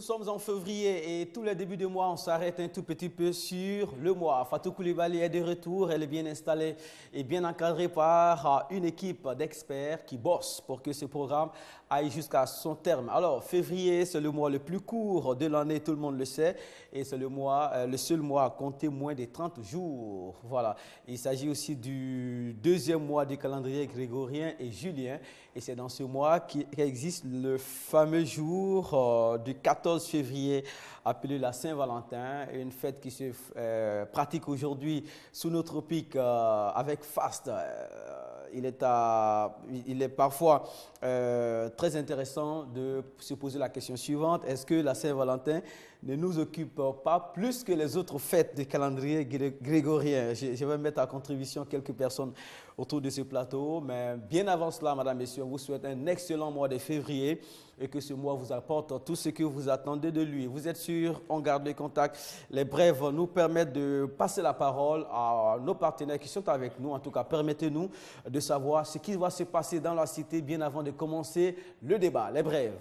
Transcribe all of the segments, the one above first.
sommes en février et tous les débuts de mois, on s'arrête un tout petit peu sur le mois. Fatou Coulibaly est de retour, elle est bien installée et bien encadrée par une équipe d'experts qui bossent pour que ce programme aille jusqu'à son terme. Alors, février, c'est le mois le plus court de l'année, tout le monde le sait, et c'est le seul mois à compter moins de 30 jours. Voilà. Il s'agit aussi du deuxième mois du calendrier grégorien et julien, et c'est dans ce mois qu'existe le fameux jour du 14 février appelé la Saint-Valentin, une fête qui se pratique aujourd'hui sous nos tropiques avec faste. Il est parfois très intéressant de se poser la question suivante. Est-ce que la Saint-Valentin ne nous occupe pas plus que les autres fêtes du calendrier grégorien? Je vais mettre à contribution quelques personnes autour de ce plateau. Mais bien avant cela, mesdames, messieurs, on vous souhaite un excellent mois de février et que ce mois vous apporte tout ce que vous attendez de lui. Vous êtes sûr, on garde les contacts. Les brèves nous permettent de passer la parole à nos partenaires qui sont avec nous. En tout cas, permettez-nous de savoir ce qui va se passer dans la cité bien avant de commencer le débat. Les brèves.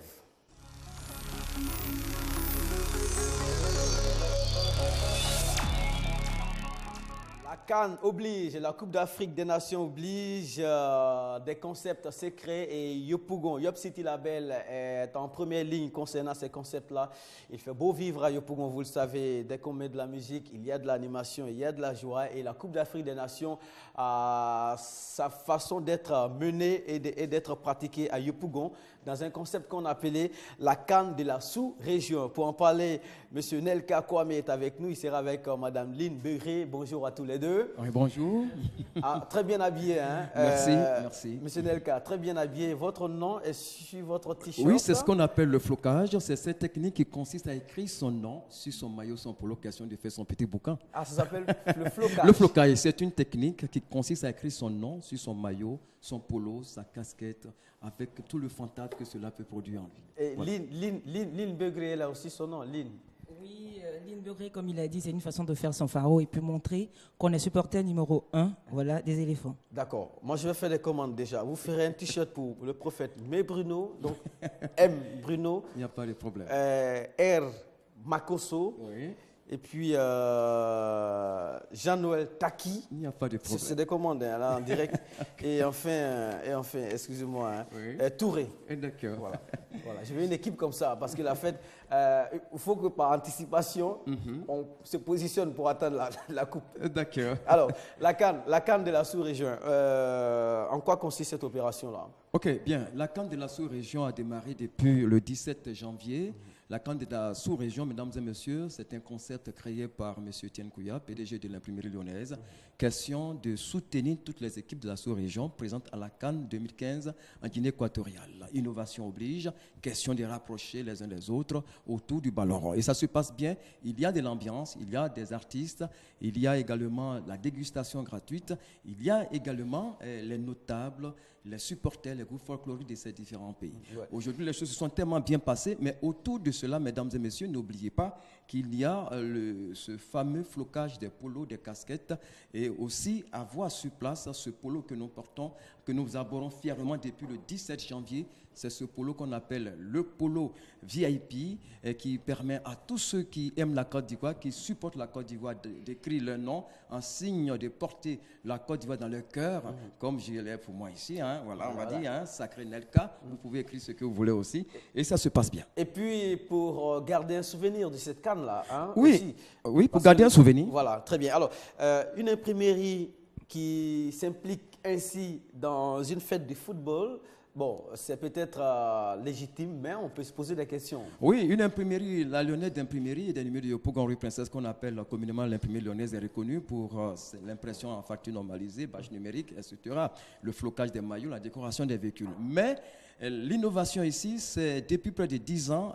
La CAN oblige, la Coupe d'Afrique des Nations oblige, des concepts secrets et Yopougon, Yop City Label est en première ligne concernant ces concepts-là. Il fait beau vivre à Yopougon, vous le savez, dès qu'on met de la musique, il y a de l'animation, il y a de la joie et la Coupe d'Afrique des Nations a sa façon d'être menée et d'être pratiquée à Yopougon dans un concept qu'on appelait la CAN de la sous-région. Pour en parler, M. Nelka Kwame est avec nous, il sera avec Mme Lynn Begré. Bonjour à tous les deux. Oui, bonjour. Ah, très bien habillé, hein? Merci. Monsieur Nelka, très bien habillé. Votre nom est sur votre t-shirt? Oui, c'est ce qu'on appelle le flocage. C'est cette technique qui consiste à écrire son nom sur son maillot, son polo, question de faire son petit bouquin. Ah, ça s'appelle le flocage. Le flocage, c'est une technique qui consiste à écrire son nom sur son maillot, son polo, sa casquette, avec tout le fantasme que cela peut produire en lui. Et voilà. Lynn Begré, elle a aussi son nom, Lynn. Oui, Lynn Begré, comme il a dit, c'est une façon de faire son pharo et puis montrer qu'on est supporter numéro 1 des éléphants. D'accord. Moi, je vais faire des commandes déjà. Vous ferez un t-shirt pour le prophète Mais Bruno, donc M Bruno. Il n'y a pas de problème. R Makoso. Oui. Et puis Jean-Noël Taki. Il n'y a pas de problème. C'est des commandes hein, là, en direct. et enfin, excusez-moi, hein, Oui. Touré. D'accord. Voilà. Je veux une équipe comme ça parce que la fête, il faut que par anticipation, on se positionne pour atteindre la coupe. D'accord. Alors, la CAN de la sous-région, en quoi consiste cette opération-là? Ok, bien. La CAN de la sous-région a démarré depuis le 17 janvier. La CAN de la sous-région, mesdames et messieurs, c'est un concept créé par M. Etienne Kouya, PDG de l'imprimerie lyonnaise. Question de soutenir toutes les équipes de la sous-région présentes à la CAN 2015 en Guinée équatoriale. Innovation oblige, question de rapprocher les uns les autres autour du ballon rond. Et ça se passe bien, il y a de l'ambiance, il y a des artistes, il y a également la dégustation gratuite, il y a également les notables, les supporters, les groupes folkloriques de ces différents pays. Ouais. Aujourd'hui, les choses se sont tellement bien passées, mais autour de cela, mesdames et messieurs, n'oubliez pas qu'il y a ce fameux flocage des polos, des casquettes, et aussi avoir sur place ce polo que nous portons, que nous abordons fièrement depuis le 17 janvier. C'est ce polo qu'on appelle le polo VIP et qui permet à tous ceux qui aiment la Côte d'Ivoire, qui supportent la Côte d'Ivoire, d'écrire leur nom en signe de porter la Côte d'Ivoire dans leur cœur, comme je l'ai pour moi ici. Hein, voilà, on va dire, hein, sacré Nelka. Vous pouvez écrire ce que vous voulez aussi. Et ça se passe bien. Et puis, pour garder un souvenir de cette canne-là. Hein, oui, aussi, oui, pour garder un souvenir. Voilà, très bien. Alors, une imprimerie qui s'implique ainsi dans une fête de football, bon, c'est peut-être légitime, mais on peut se poser des questions. Oui, une imprimerie, la Lyonnaise d'imprimerie et des numéros de Yopougon rue Princesse, qu'on appelle communément l'imprimerie lyonnaise, est reconnue pour l'impression en facture normalisée, bâche numérique, etc. Le flocage des maillots, la décoration des véhicules. Mais l'innovation ici, c'est depuis près de 10 ans,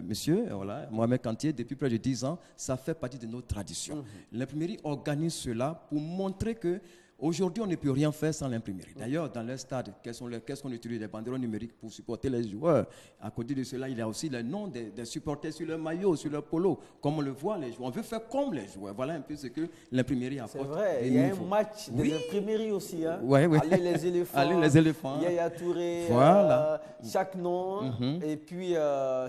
monsieur, voilà, Mohamed Kantier, depuis près de 10 ans, ça fait partie de nos traditions. L'imprimerie organise cela pour montrer que Aujourd'hui, on ne peut rien faire sans l'imprimerie. D'ailleurs, dans le stade, qu'est-ce qu'on utilise? Des banderoles numériques pour supporter les joueurs. À côté de cela, il y a aussi le nom des supporters sur le maillot, sur le polo. Comme on le voit, les joueurs. On veut faire comme les joueurs. Voilà un peu ce que l'imprimerie apporte. C'est vrai, il y a un match des imprimeries aussi. Hein? Oui. Allez les éléphants. Allez les éléphants. Yaya Touré, voilà. Chaque nom, et puis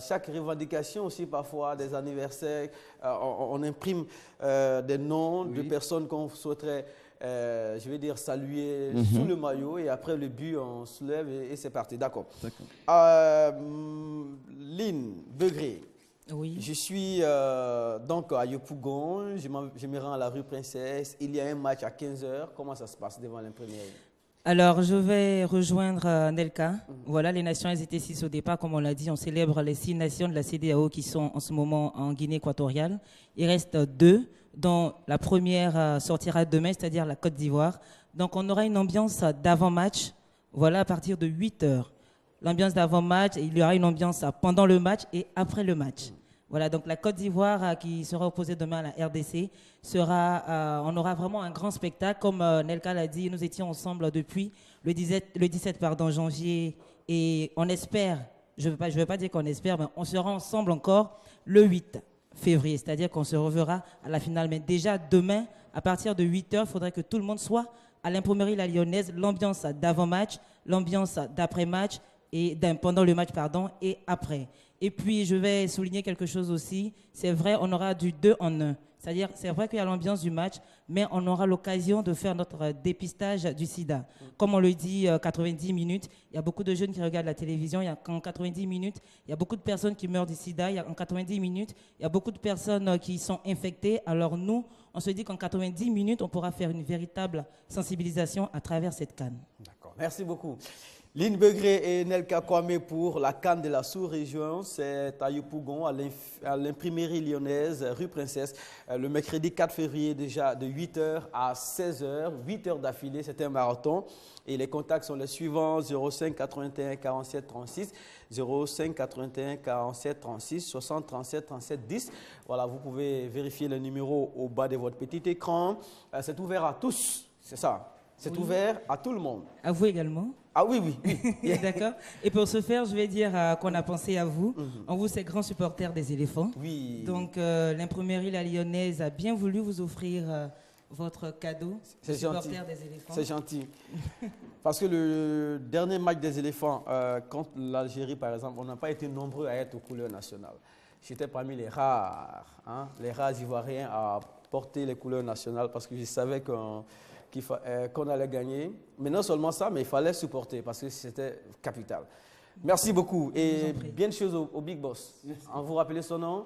chaque revendication aussi, parfois des anniversaires. On imprime des noms de personnes qu'on souhaiterait, je vais dire, saluer sous le maillot, et après le but, on se lève et c'est parti. D'accord. Lynn Begré. Oui. Je suis donc à Yopougon, je me rends à la rue Princesse. Il y a un match à 15h. Comment ça se passe devant l'imprimerie? Alors, je vais rejoindre Nelka. Voilà, les nations, elles étaient 6 au départ. Comme on l'a dit, on célèbre les 6 nations de la CEDEAO qui sont en ce moment en Guinée équatoriale. Il reste 2, dont la première sortira demain, c'est-à-dire la Côte d'Ivoire. Donc, on aura une ambiance d'avant-match, voilà, à partir de 8h. L'ambiance d'avant-match, il y aura une ambiance pendant le match et après le match. Voilà, donc la Côte d'Ivoire qui sera opposée demain à la RDC, on aura vraiment un grand spectacle. Comme Nelka l'a dit, nous étions ensemble depuis le 17 janvier, et on espère, je veux pas dire qu'on espère, mais on sera ensemble encore le 8 février, c'est-à-dire qu'on se reverra à la finale. Mais déjà demain, à partir de 8h, il faudrait que tout le monde soit à l'imprimerie La Lyonnaise, l'ambiance d'avant-match, l'ambiance d'après-match, et pendant le match, et après. Et puis, je vais souligner quelque chose aussi. C'est vrai, on aura du 2 en 1. C'est-à-dire, c'est vrai qu'il y a l'ambiance du match, mais on aura l'occasion de faire notre dépistage du sida. Comme on le dit, 90 minutes, il y a beaucoup de jeunes qui regardent la télévision. En 90 minutes, il y a beaucoup de personnes qui meurent du sida. En 90 minutes, il y a beaucoup de personnes qui sont infectées. Alors nous, on se dit qu'en 90 minutes, on pourra faire une véritable sensibilisation à travers cette CAN. D'accord, merci beaucoup. Lynn Begré et Nelka Kwame pour la CAN de la sous-région. C'est à Yopougon, à l'imprimerie lyonnaise, rue Princesse, le mercredi 4 février déjà, de 8h à 16h, 8h d'affilée. C'est un marathon. Et les contacts sont les suivants: 05 81 47 36, 05 81 47 36, 60 37 37 10. Voilà, vous pouvez vérifier le numéro au bas de votre petit écran. C'est ouvert à tous, c'est ça. C'est ouvert à tout le monde. À vous également? Ah oui. D'accord. Et pour ce faire, je vais dire qu'on a pensé à vous. En vous, ces grands supporters des éléphants. Oui. Donc, l'imprimerie La Lyonnaise a bien voulu vous offrir votre cadeau. C'est gentil. Des éléphants. C'est gentil. Parce que le dernier match des éléphants, contre l'Algérie, par exemple, on n'a pas été nombreux à être aux couleurs nationales. J'étais parmi les rares Ivoiriens à porter les couleurs nationales, parce que je savais qu'on allait gagner. Mais non seulement ça, mais il fallait supporter parce que c'était capital. Merci beaucoup et bien de choses au Big Boss. On vous rappelle son nom?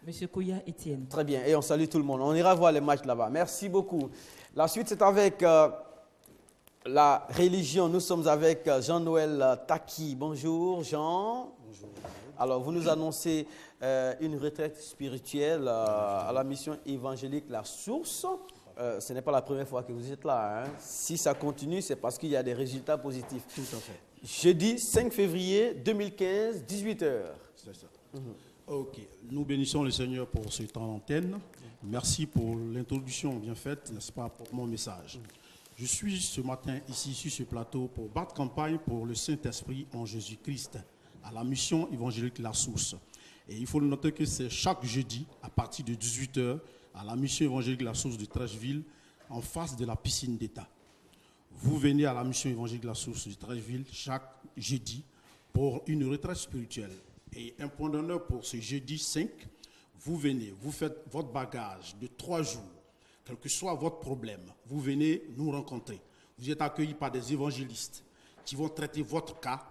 Monsieur Kouya Etienne. Très bien, et on salue tout le monde. On ira voir les matchs là-bas. Merci beaucoup. La suite, c'est avec la religion. Nous sommes avec Jean-Noël Taki. Bonjour Jean. Bonjour. Alors, vous nous annoncez une retraite spirituelle à la mission évangélique La Source. Ce n'est pas la première fois que vous êtes là. Hein. Si ça continue, c'est parce qu'il y a des résultats positifs. Tout à fait. Jeudi 5 février 2015, 18h. C'est ça. Ok. Nous bénissons le Seigneur pour ce temps d'antenne. Merci pour l'introduction bien faite, n'est-ce pas, pour mon message. Je suis ce matin ici sur ce plateau pour battre campagne pour le Saint-Esprit en Jésus-Christ à la mission évangélique La Source. Et il faut noter que c'est chaque jeudi à partir de 18h à la mission évangélique La Source de Trècheville, en face de la piscine d'État. Vous venez à la mission évangélique La Source de Trècheville chaque jeudi pour une retraite spirituelle. Et un point d'honneur pour ce jeudi 5, vous venez, vous faites votre bagage de 3 jours, quel que soit votre problème, vous venez nous rencontrer. Vous êtes accueillis par des évangélistes qui vont traiter votre cas.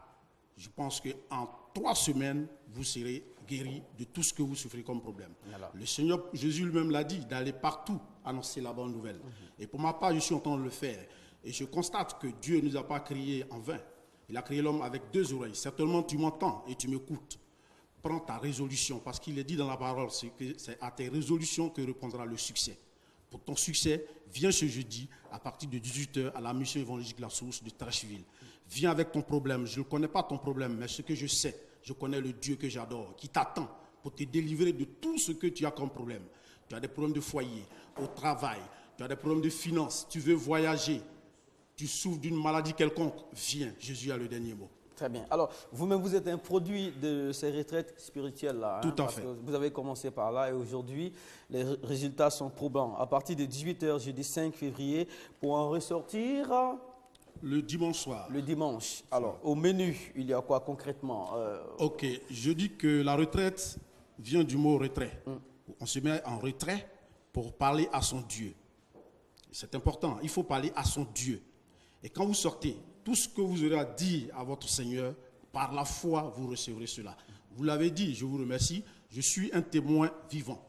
Je pense qu'en 3 semaines, vous serez guéri de tout ce que vous souffrez comme problème. Alors. Le Seigneur Jésus lui-même l'a dit, d'aller partout annoncer la bonne nouvelle. Et pour ma part, je suis en train de le faire. Et je constate que Dieu ne nous a pas créés en vain. Il a créé l'homme avec 2 oreilles. Certainement, tu m'entends et tu m'écoutes. Prends ta résolution, parce qu'il est dit dans la parole, c'est à tes résolutions que répondra le succès. Pour ton succès, viens ce jeudi à partir de 18h à la mission évangélique La Source de Trècheville. Viens avec ton problème. Je ne connais pas ton problème, mais ce que je sais, je connais le Dieu que j'adore, qui t'attend pour te délivrer de tout ce que tu as comme problème. Tu as des problèmes de foyer, au travail, tu as des problèmes de finances, tu veux voyager, tu souffres d'une maladie quelconque, viens, Jésus a le dernier mot. Très bien. Alors, vous-même, vous êtes un produit de ces retraites spirituelles-là. Tout à fait. Vous avez commencé par là et aujourd'hui, les résultats sont probants. À partir de 18h, jeudi 5 février, pour en ressortir... Le dimanche soir. Le dimanche. Alors, au menu, il y a quoi concrètement? Ok, je dis que la retraite vient du mot retrait. On se met en retrait pour parler à son Dieu. C'est important, il faut parler à son Dieu. Et quand vous sortez, tout ce que vous aurez à dire à votre Seigneur, par la foi, vous recevrez cela. Vous l'avez dit, je vous remercie, je suis un témoin vivant.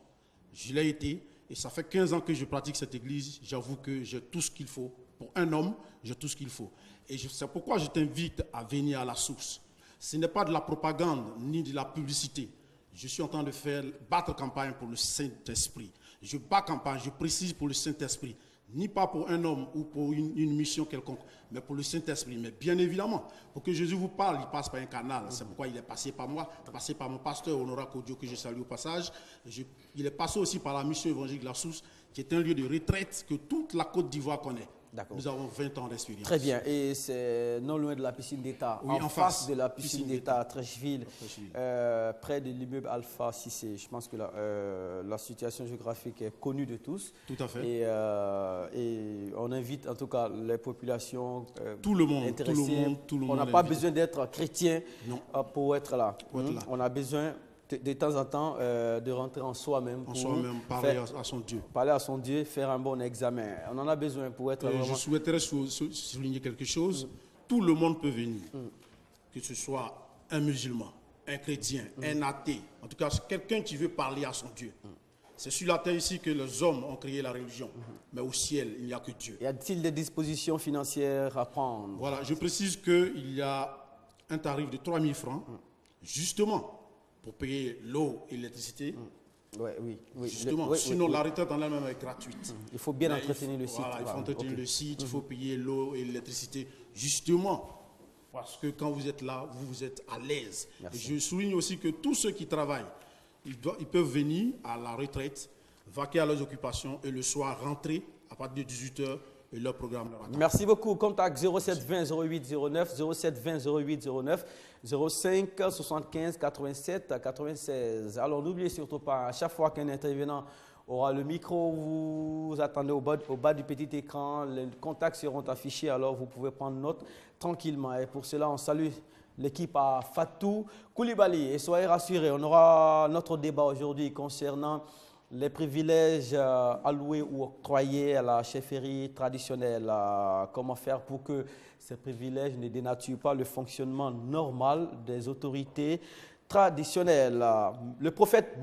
Je l'ai été, et ça fait 15 ans que je pratique cette église. J'avoue que j'ai tout ce qu'il faut. Pour un homme, j'ai tout ce qu'il faut. Et c'est pourquoi je t'invite à venir à la source. Ce n'est pas de la propagande, ni de la publicité. Je suis en train de battre campagne pour le Saint-Esprit. Je bats campagne, je précise pour le Saint-Esprit. Ni pas pour un homme ou pour une mission quelconque, mais pour le Saint-Esprit. Mais bien évidemment, pour que Jésus vous parle, il passe par un canal. C'est pourquoi il est passé par moi, passé par mon pasteur Honorat Kodio, que je salue au passage. Il est passé aussi par la mission évangélique de la Source, qui est un lieu de retraite que toute la Côte d'Ivoire connaît. Nous avons 20 ans d'expérience. Très bien. Et c'est non loin de la piscine d'État, oui, en face de la piscine d'État à Trècheville, près de l'immeuble Alpha 6C. Je pense que la situation géographique est connue de tous. Tout à fait. Et on invite en tout cas les populations tout le monde, intéressées. On n'a pas besoin d'être chrétien pour être là. On a besoin de temps en temps de rentrer en soi-même. Parler à son Dieu. Parler à son Dieu, faire un bon examen. On en a besoin pour être vraiment... Je souhaiterais souligner quelque chose. Tout le monde peut venir. Que ce soit un musulman, un chrétien, un athée. En tout cas, quelqu'un qui veut parler à son Dieu. C'est sur la terre ici que les hommes ont créé la religion. Mais au ciel, il n'y a que Dieu. Y a-t-il des dispositions financières à prendre? Voilà, je précise qu'il y a un tarif de 3 000 francs, justement, pour payer l'eau et l'électricité. Oui. Justement, sinon la retraite en elle-même est gratuite. Il faut bien entretenir le site. Voilà, il faut entretenir le site, il faut payer l'eau et l'électricité, justement, parce que quand vous êtes là, vous êtes à l'aise. Je souligne aussi que tous ceux qui travaillent, ils peuvent venir à la retraite, vaquer à leurs occupations et le soir rentrer à partir de 18h. Et leur programme leur attend. Merci beaucoup. Contact 07 20 08 09, 07 20 08 09, 05 75 87 96. Alors n'oubliez surtout pas, à chaque fois qu'un intervenant aura le micro, vous attendez au bas du petit écran, les contacts seront affichés, alors vous pouvez prendre note tranquillement. Et pour cela, on salue l'équipe à Fatou Koulibaly. Et soyez rassurés, on aura notre débat aujourd'hui concernant les privilèges alloués ou octroyés à la chefferie traditionnelle. Comment faire pour que ces privilèges ne dénaturent pas le fonctionnement normal des autorités traditionnelles. Le prophète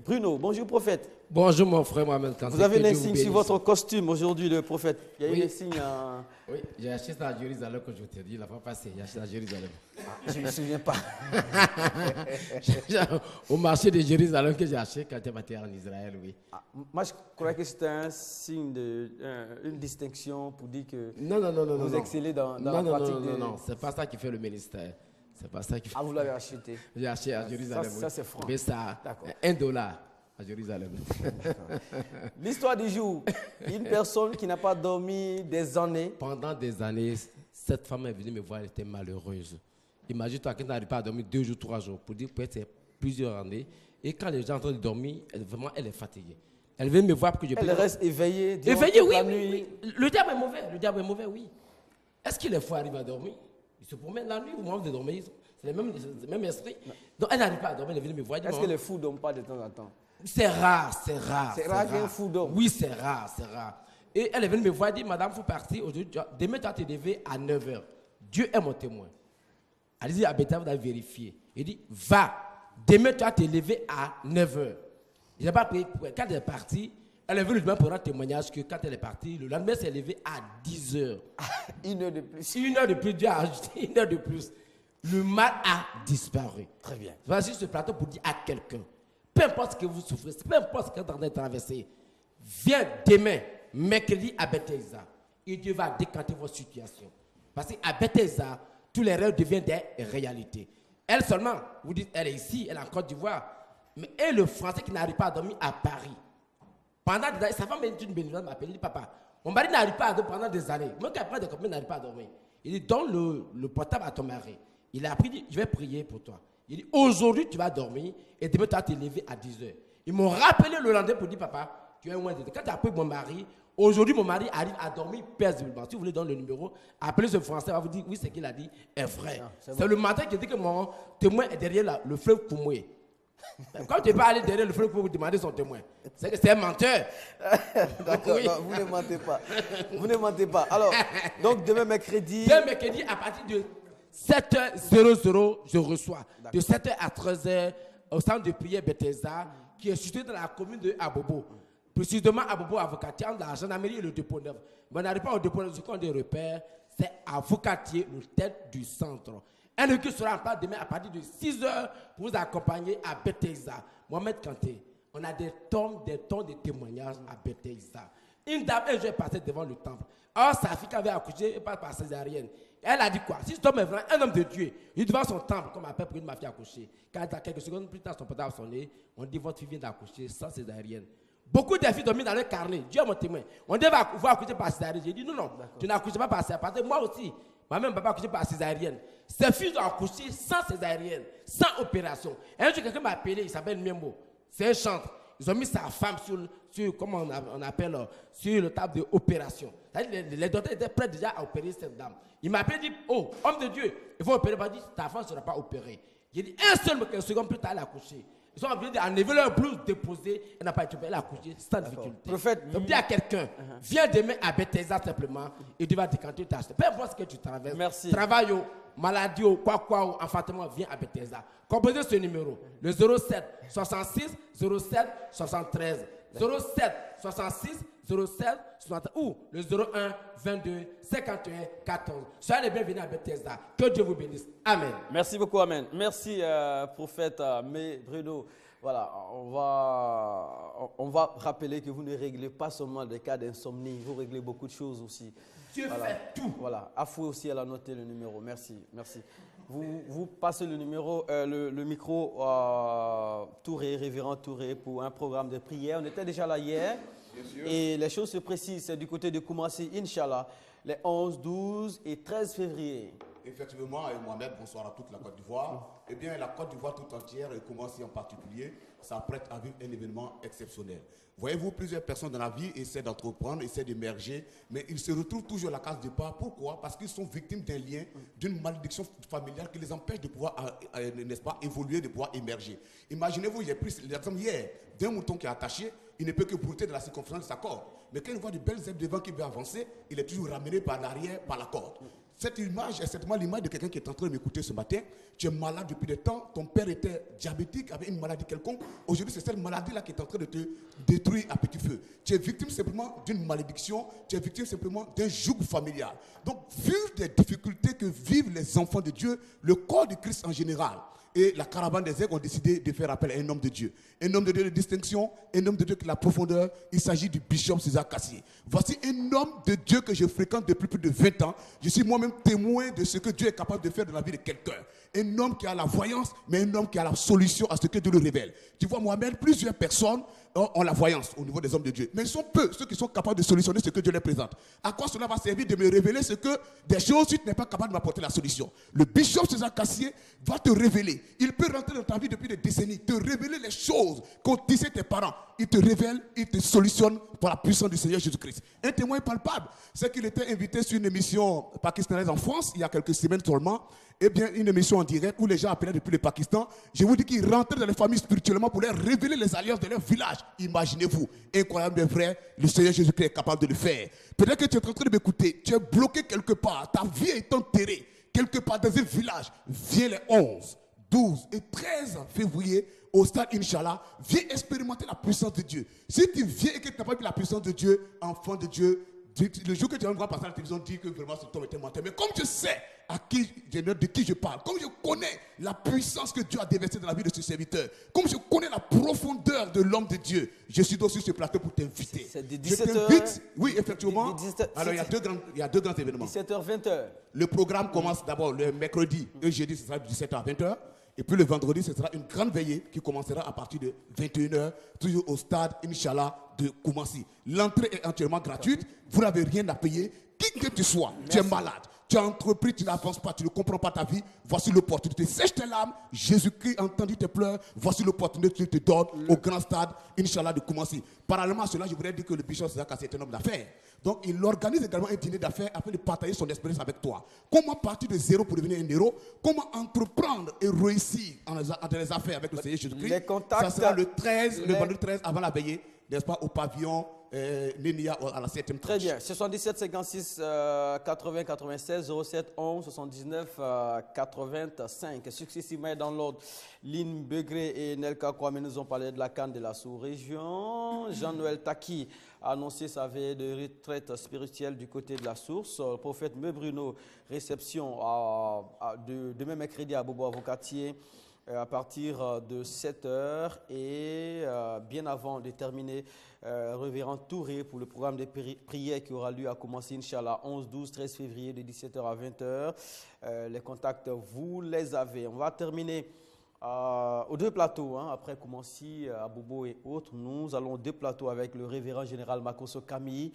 Bruno. Bonjour prophète. Bonjour mon frère Mohamed. Vous avez l'insigne sur votre costume aujourd'hui, le prophète. Il y a une insigne. Oui, j'ai acheté ça à Jérusalem, que je t'ai dit la fois passée. J'ai acheté ça à Jérusalem. Je ne me souviens pas. Au marché de Jérusalem que j'ai acheté quand tu étais en Israël, oui. Moi, je croyais que c'était un signe une distinction pour dire que vous excellez dans la pratique. Non, c'est pas ça qui fait le ministère. C'est pas ça qui fait. Vous l'avez acheté. J'ai acheté à Jérusalem. Ça c'est franc. Mais ça, $1 à Jérusalem. L'histoire du jour. Une personne qui n'a pas dormi des années. Pendant des années, cette femme est venue me voir, elle était malheureuse. Imagine-toi qu'elle n'arrive pas à dormir 2 jours, 3 jours, pour dire que c'est plusieurs années. Et quand les gens sont en train de dormir, elle est fatiguée. Elle vient me voir pour que je puisse... Elle reste éveillée la nuit. Oui. Le diable est mauvais, oui. Est-ce qu'il est fou arriver à dormir? Il se promène la nuit au moment de dormir. C'est le même esprit. Donc elle n'arrive pas à dormir, elle vient me voir. Est-ce que les fous ne dorment pas de temps en temps? C'est rare. C'est rare qu'un fou dorme. Oui, c'est rare. Et elle est venue me voir et dit, madame, il faut partir aujourd'hui. Demain, tu vas te lever à 9h. Dieu est mon témoin. Elle dit, Abeta, vous avez vérifié. Il dit, va. Demain, tu vas te lever à 9h. Je n'ai pas pris. Quand elle est partie, elle est venue demain pour un témoignage que quand elle est partie, le lendemain, elle s'est levée à 10h. 1 heure de plus. 1 heure de plus. Dieu a ajouté 1 heure de plus. Le mal a disparu. Très bien. Voici ce plateau pour dire à quelqu'un, peu importe ce que vous souffrez, peu importe ce que vous êtes en train de traverser, viens demain, mercredi à Bethesda, et Dieu va décanter votre situation. Parce qu'à Bethesda, tous les rêves deviennent des réalités. Elle seulement, vous dites, elle est ici, elle est en Côte d'Ivoire, mais elle, le Français qui n'arrive pas à dormir à Paris, Pendant des années, sa femme est une bénéficiaire, m'a appelé, il dit papa, mon mari n'arrive pas à dormir pendant des années. Moi qui apprends des copines n'arrive pas à dormir. Il dit donne le portable à ton mari. Il a appris, il dit je vais prier pour toi. Il dit aujourd'hui tu vas dormir et demain tu vas te lever à 10h. Ils m'ont rappelé le lendemain pour dire papa, tu es un moins de. Quand tu as appelé mon mari, aujourd'hui mon mari arrive à dormir paisiblement. Si vous voulez donner le numéro, appelez ce Français, il va vous dire oui, ce qu'il a dit est vrai. C'est le matin qui dit que mon témoin est derrière le fleuve Koumoué. Quand tu ne peux pas aller derrière le fleuve pour vous demander son témoin, c'est que c'est un menteur. D'accord, Oui. non, vous ne mentez pas. Vous ne mentez pas. Alors, donc demain mercredi. Demain mercredi, à partir de 7h00, je reçois. De 7h à 13h, au centre de prière Bethesda, qui est situé dans la commune de Abobo. Précisément, Abobo Avocatier, entre la gendarmerie et le dépôt neuf. Mais on n'arrive pas au dépôt neuf, ce qu'on a des repères, c'est Avocatier, le tête du centre. Un équipe sera en place demain à partir de 6h pour vous accompagner à Bethesda. Mohamed Kanté, on a des tonnes de témoignages à Bethesda. Une dame, un jour, est passée devant le temple. Or, sa fille qui avait accouché, elle passe par césarienne. Elle a dit quoi? Si cet homme est vraiment un homme de Dieu, il est devant son temple, comme appelle pour une mafia accouchée. Quand quelques secondes plus tard, son portable a sonné, on dit votre fille vient d'accoucher sans césarienne. Beaucoup de filles dorment dans leur carnet. Dieu est mon témoin. On dit vous accoucher par césarienne. J'ai dit non, tu n'accouches pas par césarienne. Parce que moi aussi, moi-même, papa accouché par césarienne. Ces filles ont accouché sans césarienne, sans opération. Et un jour, quelqu'un m'a appelé, il s'appelle Miembo. C'est un chantre. Ils ont mis sa femme sur comment on appelle, sur le table d'opération. Les docteurs étaient prêts déjà à opérer cette dame. Il m'a appelé et dit, oh, homme de Dieu, il faut opérer. Il m'a dit, ta femme ne sera pas opérée. J'ai dit, un seul seconde plus tard, elle a accouché. Ils sont venus enlever leur blouse déposée, elle n'a pas été opérée, elle a accouché sans difficulté. Prophète, donc dis à quelqu'un, viens demain à Bethesda simplement et tu vas décanter ta acheter. Peu importe ce que tu traverses. Merci. Travail, maladie, quoi, enfantement, viens à Bethesda. Composez ce numéro, le 07 66 07 73. 07 66 07 73 ou le 01 22 51 14. Soyez les bienvenus à Bethesda. Que Dieu vous bénisse. Amen. Merci beaucoup, Amen. Merci, prophète Bruno. Voilà, on va rappeler que vous ne réglez pas seulement des cas d'insomnie, vous réglez beaucoup de choses aussi. Dieu fait tout. Voilà, Afou aussi, elle a noté le numéro. Merci. Vous passez le numéro, le micro Touré, révérend Touré, pour un programme de prière. On était déjà là hier. Et les choses se précisent, c'est du côté de Koumassi, Inch'Allah, les 11, 12 et 13 février. Effectivement, et Mohamed, bonsoir à toute la Côte d'Ivoire. Eh bien, la Côte d'Ivoire tout entière, et Koumassi en particulier, s'apprête à vivre un événement exceptionnel. Voyez-vous, plusieurs personnes dans la vie essaient d'entreprendre, essaient d'émerger, mais ils se retrouvent toujours à la case départ. Pourquoi? Parce qu'ils sont victimes d'un lien, d'une malédiction familiale qui les empêche de pouvoir, n'est-ce pas, évoluer, de pouvoir émerger. Imaginez-vous, j'ai pris l'exemple hier d'un mouton qui est attaché, il ne peut que brouter de la circonférence de sa corde. Mais quand il voit de belles herbes devant qui veut avancer, il est toujours ramené par l'arrière, par la corde. Cette image est certainement l'image de quelqu'un qui est en train de m'écouter ce matin. Tu es malade depuis des temps, ton père était diabétique, avait une maladie quelconque. Aujourd'hui, c'est cette maladie-là qui est en train de te détruire à petit feu. Tu es victime simplement d'une malédiction, tu es victime simplement d'un joug familial. Donc, vu les difficultés que vivent les enfants de Dieu, le corps de Christ en général, et la caravane des aigles ont décidé de faire appel à un homme de Dieu. Un homme de Dieu de distinction, un homme de Dieu qui a la profondeur. Il s'agit du bishop César Cassier. Voici un homme de Dieu que je fréquente depuis plus de 20 ans. Je suis moi-même témoin de ce que Dieu est capable de faire dans la vie de quelqu'un. Un homme qui a la voyance, mais un homme qui a la solution à ce que Dieu lui révèle. Tu vois, Mohamed, plusieurs personnes ont la voyance au niveau des hommes de Dieu. Mais ils sont peu, ceux qui sont capables de solutionner ce que Dieu leur présente. À quoi cela va servir de me révéler ce que des choses, tu n'es pas capable de m'apporter la solution. Le bishop César Cassier va te révéler. Il peut rentrer dans ta vie depuis des décennies, te révéler les choses qu'ont tissé tes parents. Il te révèle, il te solutionne par la puissance du Seigneur Jésus-Christ. Un témoin palpable, c'est qu'il était invité sur une émission pakistanaise en France, il y a quelques semaines seulement. Eh bien, une émission en direct où les gens appelaient depuis le Pakistan. Je vous dis qu'ils rentraient dans les familles spirituellement pour leur révéler les alliances de leur village. Imaginez-vous, incroyable mais vrai, le Seigneur Jésus-Christ est capable de le faire. Peut-être que tu es en train de m'écouter, tu es bloqué quelque part, ta vie est enterrée quelque part dans un village. Viens les 11, 12 et 13 février au stade Inch'Allah, viens expérimenter la puissance de Dieu. Si tu viens et que tu n'as pas vu la puissance de Dieu, enfant de Dieu, le jour que tu vas me voir passer à la télévision, dis que vraiment cet homme était menteur. Mais comme je sais de qui je parle, comme je connais la puissance que Dieu a déversée dans la vie de ce serviteur, comme je connais la profondeur de l'homme de Dieu, je suis donc sur ce plateau pour t'inviter. C'est de Je 17h. t'invite, oui, effectivement. 17h. Alors, il y a deux grands événements. 17h, 20h. Le programme commence d'abord le mercredi et jeudi, ce sera de 17h à 20h. Et puis le vendredi, ce sera une grande veillée qui commencera à partir de 21h, toujours au stade, Inch'Allah, de Koumassi. L'entrée est entièrement gratuite, vous n'avez rien à payer. Qui que tu sois, tu es malade, tu as entrepris, tu n'avances pas, tu ne comprends pas ta vie, voici l'opportunité. Sèche tes larmes, Jésus-Christ a entendu tes pleurs, voici l'opportunité qu'il te donne au grand stade, Inch'Allah, de Koumassi. Parallèlement à cela, je voudrais dire que le bishop Zaka, c'est un homme d'affaires. Donc il organise également un dîner d'affaires afin de partager son expérience avec toi. Comment partir de zéro pour devenir un héros? Comment entreprendre et réussir dans les affaires avec le Seigneur Jésus-Christ? Les contacts, ça sera le vendredi 13 avant la veillée, n'est-ce pas, au pavillon Nénia à la 7e tranche. Très bien. 77 56 80 96 07 11 79 85. Successivement dans l'ordre, Lynn Begré et Nelka Kwame nous ont parlé de la CAN de la sous-région. Jean-Noël Taki a annoncé sa veille de retraite spirituelle du côté de la source. Le prophète Bruno, réception demain mercredi à Bobo Avocatier à partir de 7h et bien avant de terminer, Révérend Touré pour le programme de prières qui aura lieu à commencer, Inch'Allah, 11, 12, 13 février de 17h à 20h. Les contacts, vous les avez. On va terminer aux deux plateaux, après Koumassi, à Bobo et autres. Nous allons aux deux plateaux avec le révérend général Makosso Camille,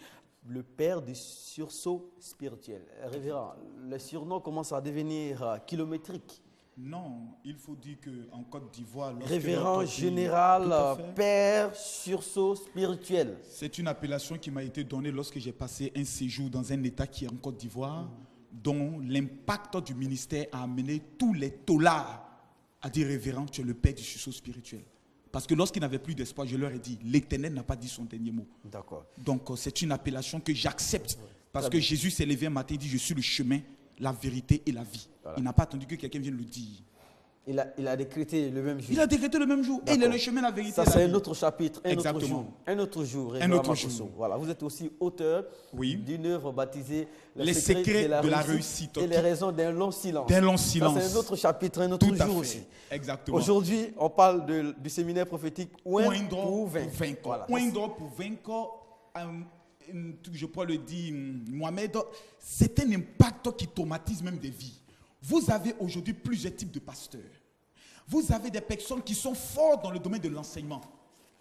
le père du sursaut spirituel. Révérend, le surnom commence à devenir kilométrique. Non, il faut dire qu'en Côte d'Ivoire... Révérend général, père sursaut spirituel. C'est une appellation qui m'a été donnée lorsque j'ai passé un séjour dans un État qui est en Côte d'Ivoire, dont l'impact du ministère a amené tous les taulards à dire révérend, tu es le père du sursaut spirituel. Parce que lorsqu'ils n'avaient plus d'espoir, je leur ai dit, l'Éternel n'a pas dit son dernier mot. D'accord. Donc c'est une appellation que j'accepte. Parce que Jésus s'est levé un matin et dit, je suis le chemin, la vérité et la vie. Voilà. Il n'a pas attendu que quelqu'un vienne le dire. Il a décrété le même jour. Il a décrété le même jour. Et il est le chemin, la vérité. Ça, c'est un autre chapitre, un autre jour. Un autre jour. Un autre jour. Voilà, vous êtes aussi auteur d'une œuvre baptisée Les secrets de la réussite. Et les raisons d'un long silence. D'un long silence. Ça, c'est un autre chapitre, un autre jour aussi. Exactement. Aujourd'hui, on parle du séminaire prophétique Oindre pour vaincre. Voilà. Oindre pour vaincre. Je pourrais le dire, Mohamed, c'est un impact qui traumatise même des vies. Vous avez aujourd'hui plusieurs types de pasteurs. Vous avez des personnes qui sont fortes dans le domaine de l'enseignement,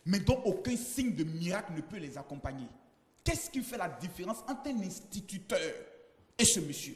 mais dont aucun signe de miracle ne peut les accompagner. Qu'est-ce qui fait la différence entre un instituteur et ce monsieur?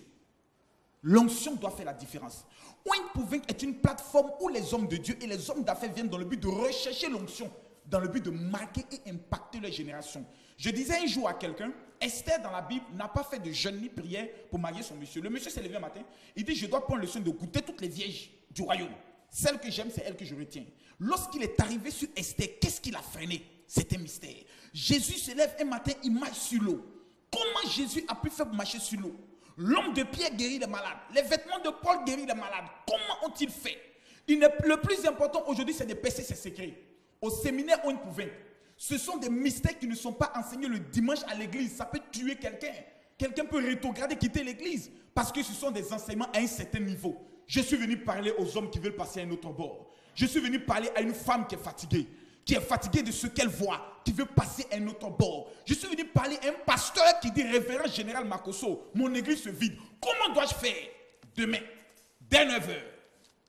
L'onction doit faire la différence. Oindre pour vaincre est une plateforme où les hommes de Dieu et les hommes d'affaires viennent dans le but de rechercher l'onction, dans le but de marquer et impacter leur génération. Je disais un jour à quelqu'un, Esther dans la Bible n'a pas fait de jeûne ni prière pour marier son monsieur. Le monsieur s'est levé un matin, il dit, je dois prendre le soin de goûter toutes les vierges du royaume. Celle que j'aime, c'est elle que je retiens. Lorsqu'il est arrivé sur Esther, qu'est-ce qu'il a freiné? C'est un mystère. Jésus se lève un matin, il marche sur l'eau. Comment Jésus a pu faire pour marcher sur l'eau? L'homme de Pierre guérit les malades. Les vêtements de Paul guérissent les malades. Comment ont-ils fait? Le plus important aujourd'hui, c'est de percer ses secrets. Au séminaire, on peut vaincre. Ce sont des mystères qui ne sont pas enseignés le dimanche à l'église. Ça peut tuer quelqu'un. Quelqu'un peut rétrograder, quitter l'église. Parce que ce sont des enseignements à un certain niveau. Je suis venu parler aux hommes qui veulent passer à un autre bord. Je suis venu parler à une femme qui est fatiguée de ce qu'elle voit, qui veut passer à un autre bord. Je suis venu parler à un pasteur qui dit, révérend général Makosso, mon église se vide. Comment dois-je faire? Demain, dès 9h,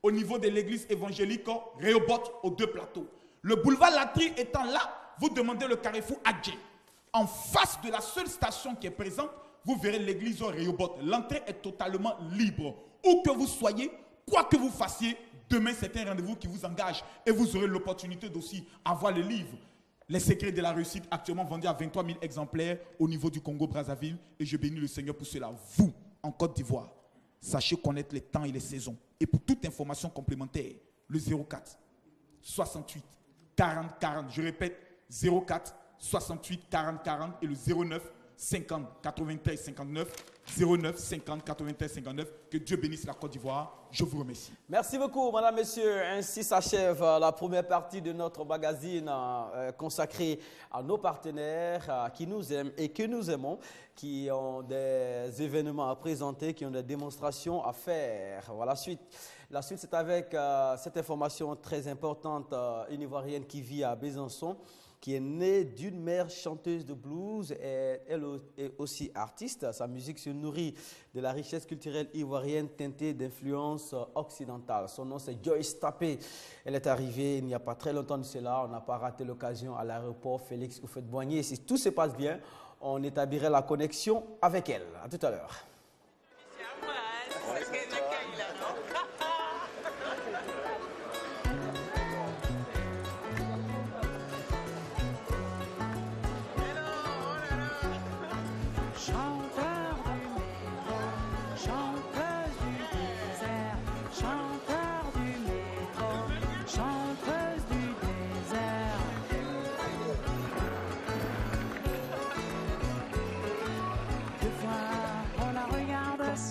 au niveau de l'église évangélique Rehoboth, aux deux plateaux. Le boulevard Latry étant là, vous demandez le carrefour Adjé. En face de la seule station qui est présente, vous verrez l'église Rehoboth. L'entrée est totalement libre. Où que vous soyez, quoi que vous fassiez, demain c'est un rendez-vous qui vous engage. Et vous aurez l'opportunité d'aussi avoir le livre Les secrets de la réussite, actuellement vendu à 23 000 exemplaires au niveau du Congo-Brazzaville. Et je bénis le Seigneur pour cela. Vous, en Côte d'Ivoire, sachez connaître les temps et les saisons. Et pour toute information complémentaire, le 04 68 40 40, je répète, 04 68 40 40 et le 09 50 93 59 09 50 93 59. Que Dieu bénisse la Côte d'Ivoire. Je vous remercie. Merci beaucoup, madame, messieurs. Ainsi s'achève la première partie de notre magazine consacré à nos partenaires qui nous aiment et que nous aimons, qui ont des événements à présenter, qui ont des démonstrations à faire. Voilà, la suite, c'est avec cette information très importante, une Ivoirienne qui vit à Besançon. qui est née d'une mère chanteuse de blues et elle est aussi artiste. Sa musique se nourrit de la richesse culturelle ivoirienne teintée d'influences occidentales. Son nom, c'est Joyce Tapé. Elle est arrivée il n'y a pas très longtemps de cela. On n'a pas raté l'occasion à l'aéroport Félix Houphouët-Boigny. Si tout se passe bien, on établirait la connexion avec elle. À tout à l'heure.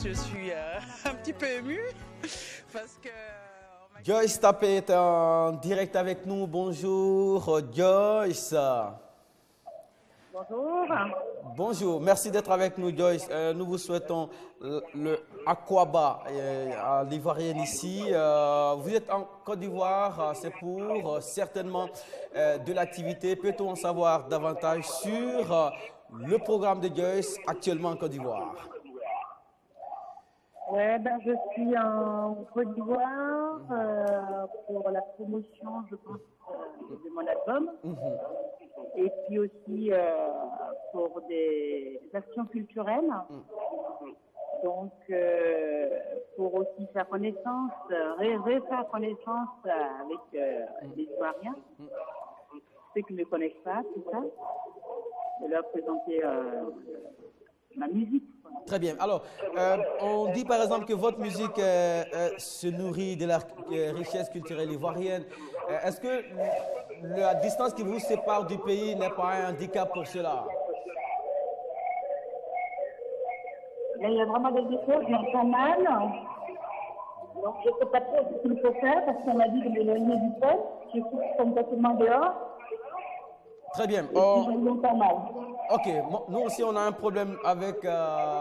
Je suis un petit peu émue parce que... Joyce Tapé est en direct avec nous. Bonjour Joyce. Bonjour. Bonjour, merci d'être avec nous Joyce. Nous vous souhaitons le Aquaba à l'Ivoirienne ici. Vous êtes en Côte d'Ivoire, c'est pour certainement de l'activité. Peut-on en savoir davantage sur le programme de Joyce actuellement en Côte d'Ivoire? Ouais, ben, je suis en Côte d'Ivoire pour la promotion, je pense, de mon album. Et puis aussi pour des actions culturelles. Donc, pour aussi faire connaissance, refaire connaissance avec les Ivoiriens, ceux qui ne me connaissent pas, tout ça, de leur présenter ma musique. Très bien. Alors, on dit par exemple que votre musique se nourrit de la richesse culturelle ivoirienne. Est-ce que la distance qui vous sépare du pays n'est pas un handicap pour cela? Il y a vraiment des efforts, j'entends mal. Donc, je ne sais pas trop ce qu'il faut faire parce qu'on m'a dit de m'éloigner du poste. Je suis complètement dehors. Très bien. J'entends mal. Ok, nous aussi on a un problème avec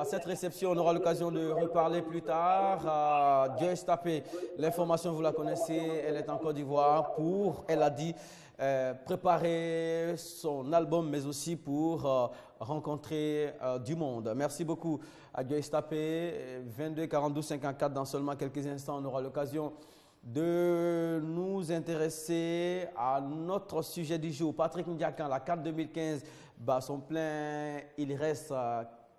cette réception, on aura l'occasion de reparler plus tard. Joyce Tapé, l'information vous la connaissez, elle est en Côte d'Ivoire pour, elle a dit, préparer son album mais aussi pour rencontrer du monde. Merci beaucoup à Joyce Tapé, 22 42 54 dans seulement quelques instants, on aura l'occasion de nous intéresser à notre sujet du jour. Patrick Ndiakan, la CAN 2015 bat son plein. Il reste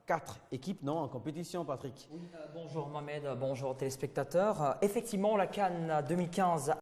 4 équipes non, en compétition, Patrick. Oui, bonjour Mohamed, bonjour téléspectateurs. Effectivement, la CAN 2015